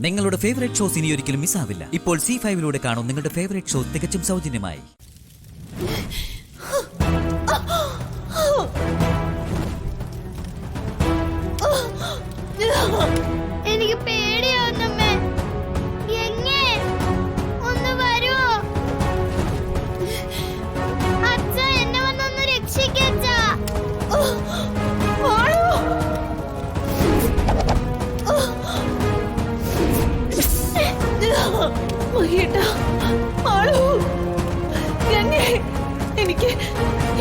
നിങ്ങളുടെ favourite shows ഇനി ഒരിക്കലും മിസ്സാവില്ല. ഇപ്പോൾ C5 കാണും നിങ്ങളുടെ ഫേവറേറ്റ് ഷോ തികച്ചും സൗജന്യമായി. എനിക്ക് പേടിയാവുന്നമ്മേ. എങ്ങേ ഒന്ന് വരുവോ? അച്ഛ എന്നെ വന്നൊന്ന് രക്ഷിക്കച്ച.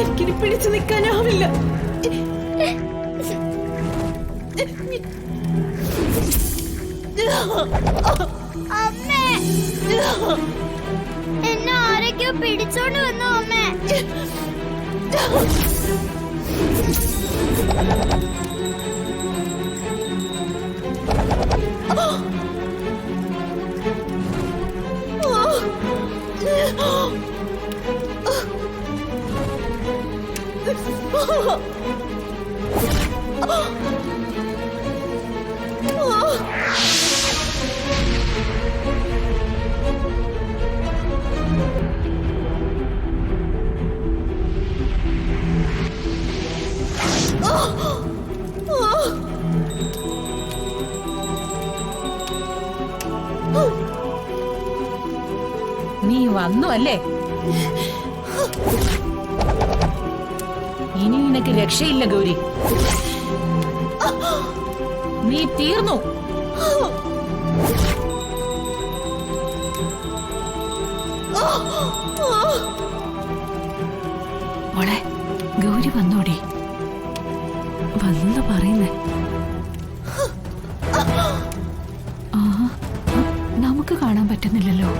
എനിക്കിനി പിടിച്ചു നിൽക്കാനാവില്ല. അമ്മേ, എന്നെ ആരൊക്കെയോ പിടിച്ചോണ്ട് വന്നു അമ്മേ. നീ വന്നു അല്ലേ? ഇനി നിനക്ക് രക്ഷയില്ല ഗൗരി. നീ തീർന്നു. മോളെ, ഗൗരി വന്നോടി. വന്നെന്ന് പറയുന്നേ. നമുക്ക് കാണാൻ പറ്റുന്നില്ലല്ലോ.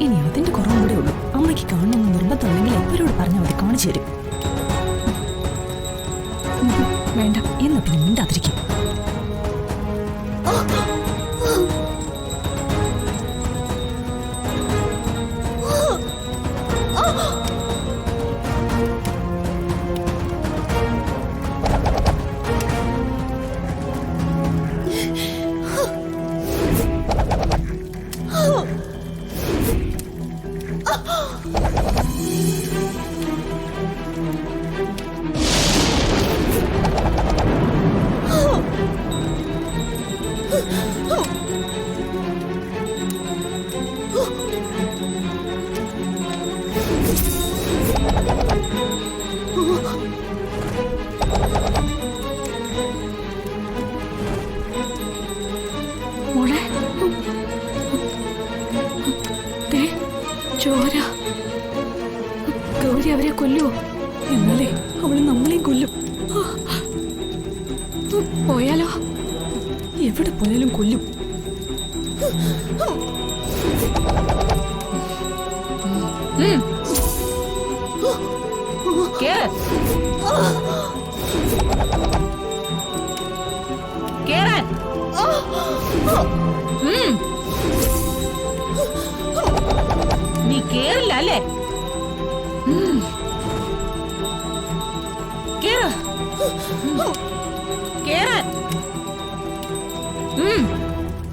ഇനി അതിന്റെ കുറവും കൂടെ ഉള്ളൂ. അമ്മയ്ക്ക് കാണണമെന്ന് നിർബന്ധമുണ്ടെങ്കിൽ എപ്പോഴോട് പറഞ്ഞാൽ മതി, കാണിച്ചു തരും. വേണ്ട, എന്നാ പിന്നെ മിണ്ടാതിരിക്കും. മോളെ, ചോര. ഗൗരി അവരെ കൊല്ലുവോ? എന്നാലേ അവള് നമ്മളെയും കൊല്ലും. പോയാലോ? എവിടെ പോയാലും കൊല്ലും. നീ കേറില്ല അല്ലേ?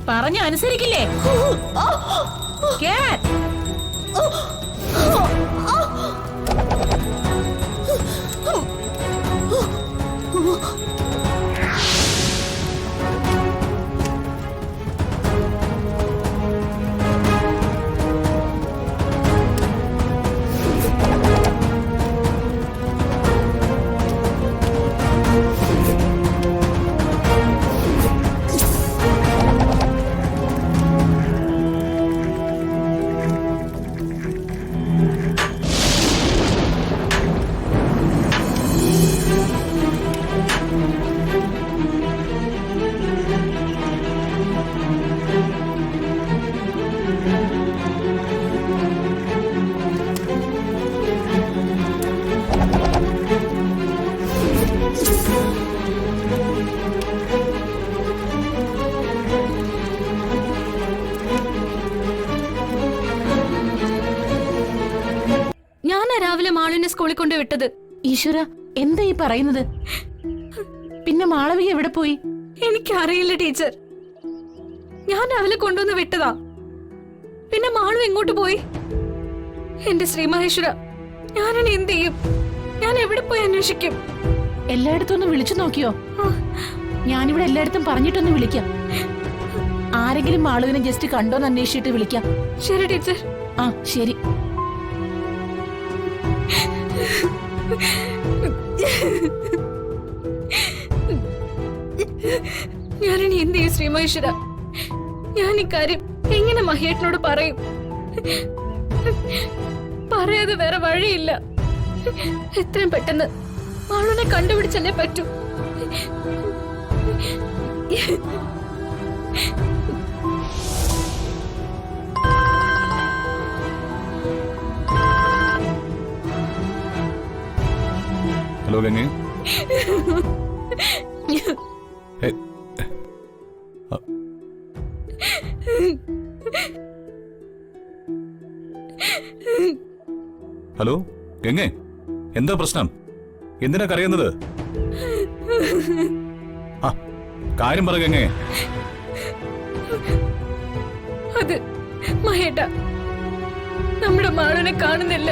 പറഞ്ഞ അനുസരിക്കില്ലേ? കേറാൻ. രാവിലെ മാളുവിനെ സ്കൂളിൽ കൊണ്ട് വിട്ടത്. ഈശ്വര, എന്താ ഈ പറയുന്നത്? പിന്നെ മാളവിക എവിടെ പോയി? എനിക്കറിയില്ല ടീച്ചർ. ഞാൻ രാവിലെ കൊണ്ടുവന്ന് വിട്ടതാ. പിന്നെ മാളു എങ്ങോട്ട് പോയി? എന്റെ ശ്രീ മഹേശ്വര, ഞാനിനി എന്ത് ചെയ്യും? ഞാൻ എവിടെ പോയി അന്വേഷിക്കും? എല്ലായിടത്തും ഒന്ന് വിളിച്ചു നോക്കിയോ? ഞാനിവിടെ എല്ലായിടത്തും പറഞ്ഞിട്ടൊന്ന് വിളിക്കാം. ആരെങ്കിലും മാളുവിനെ ജസ്റ്റ് കണ്ടോന്ന് അന്വേഷിച്ചിട്ട് വിളിക്കാം. ശരി ടീച്ചർ. ആ ശരി. ഞാനിനി എന്ത് ചെയ്യും ശ്രീ മഹേശ്വര? ഞാൻ ഇക്കാര്യം എങ്ങനെ മഹേട്ടനോട് പറയും? പറയാതെ വേറെ വഴിയില്ല. എത്രയും പെട്ടെന്ന് മാളുവിനെ കണ്ടുപിടിച്ചല്ലേ പറ്റൂ. ഹലോ ഗംഗേ. ഹലോ ഗംഗേ, എന്താ പ്രശ്നം? എന്തിനാ കരയുന്നത്? ആ കാര്യം പറ ഗംഗേ. അത് മഹേട്ട, നമ്മുടെ മാളുവിനെ കാണുന്നില്ല.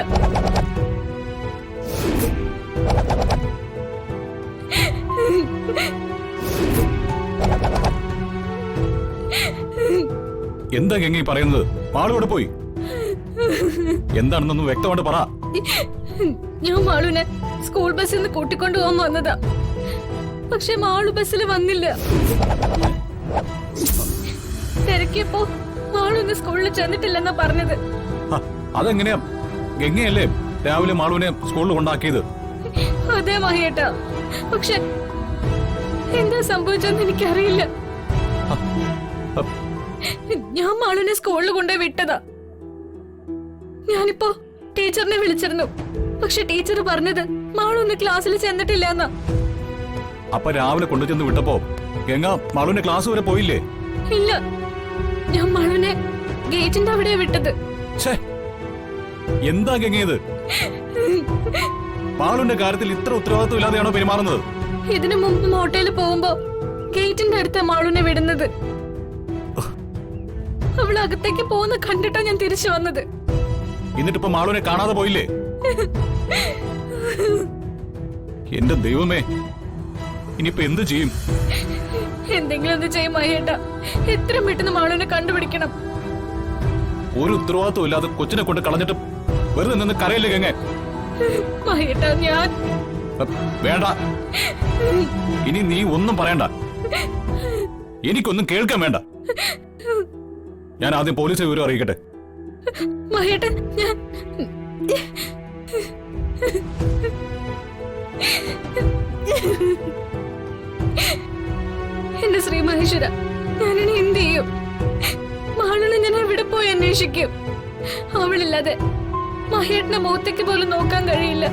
എന്താ ഗംഗേ പറയുന്നത്? മാളോട് പോയി എന്താണെന്നൊന്ന് വ്യക്തമായിട്ട് പറ. ഞാൻ മാളുവിനെ സ്കൂൾ ബസ്സിൽ നിന്ന് കൂട്ടിക്കൊണ്ടു പോകാൻ വന്നതാ. പക്ഷെ മാളു ബസ്സിൽ വന്നില്ല. തിരക്കിയപ്പോ മാളു ഇന്ന് സ്കൂളിൽ ചെന്നിട്ടില്ലെന്നാ പറഞ്ഞത്. അതെങ്ങനെയാ? ഗംഗയല്ലേ രാവിലെ മാളുവിനെ സ്കൂളിൽ കൊണ്ടാക്കിയത്? അതെ മഹേട്ടാ, പക്ഷെ എന്താ സംഭവിച്ചെന്ന് എനിക്കറിയില്ല. ഞാൻ മാളുവിനെ സ്കൂളിൽ കൊണ്ടുപോയി വിട്ടതാ. ഞാനിപ്പോ ടീച്ചറിനെ വിളിച്ചിരുന്നു. പക്ഷെ ടീച്ചർ പറഞ്ഞത് മാളു ഇന്ന് ക്ലാസ്സിൽ ചെന്നിട്ടില്ല എന്നാ. അപ്പൊ രാവിലെ കൊണ്ടുചെന്ന് വിട്ടപ്പോ ഗംഗ മാളുവിന്റെ ക്ലാസ് വരെ പോയില്ലേ? ഇല്ല, ഞാൻ മാളുവിനെ ഗേറ്റിന്റെ അവിടെ വിട്ടത്. എന്താ ഗംഗയത്? മാളുവിന്റെ കാര്യത്തിൽ ഇത്ര ഉത്തരവാദിത്വം ഇല്ലാതെയാണോ പെരുമാറുന്നത്? ഇതിനു മുമ്പ് മോട്ടയിൽ പോകുമ്പോ ഗേറ്റിന്റെ അടുത്ത മാളുവിനെ വിടുന്നത്. അവൾ അകത്തേക്ക് പോകുന്ന കണ്ടിട്ടാ ഞാൻ തിരിച്ചു വന്നത്. എന്നിട്ടിപ്പോ മാളുവിനെ കാണാതെ പോയില്ലേ? എന്റെ ദൈവമേ, ഇനിയിപ്പോ എന്ത് ചെയ്യും? എന്തെങ്കിലും ഒന്ന് ചെയ്യും മഹേട്ടാ. എത്രയും പെട്ടെന്ന് മാളുവിനെ കണ്ടുപിടിക്കണം. ഒരു ഉത്തരവാദിത്വം ഇല്ലാതെ കൊച്ചിനെ കൊണ്ട് കളഞ്ഞിട്ട് വെറുതെ നിന്ന് കരയില്ലേ ഗംഗ? മഹേട്ടാ, ഞാൻ വേണ്ട, ഇനി നീ ഒന്നും പറയണ്ട. എനിക്കൊന്നും കേൾക്കാൻ വേണ്ട. ഞാൻ ആദ്യം പോലീസ് വിവരം അറിയിക്കട്ടെ. മഹേട്ടാ, ഞാൻ എന്റെ ശ്രീ മഹേശ്വര, ഞാനിനി എന്ത് ചെയ്യും? മാളുവിനെ ഞാൻ എവിടെ പോയി അന്വേഷിക്കും? അവളില്ലാതെ മഹേട്ടന്റെ മുഖത്തേക്ക് പോലും നോക്കാൻ കഴിയില്ല.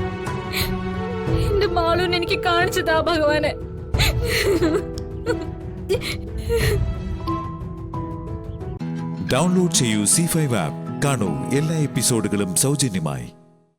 എന്റെ മാളുവിനെ എനിക്ക് കാണിച്ചതാ ഭഗവാനെ. ഡൗൺലോഡ് ചെയ്യൂ C5 ആപ്പ്. കാണൂ എല്ലാ എപ്പിസോഡുകളും സൗജന്യമായി.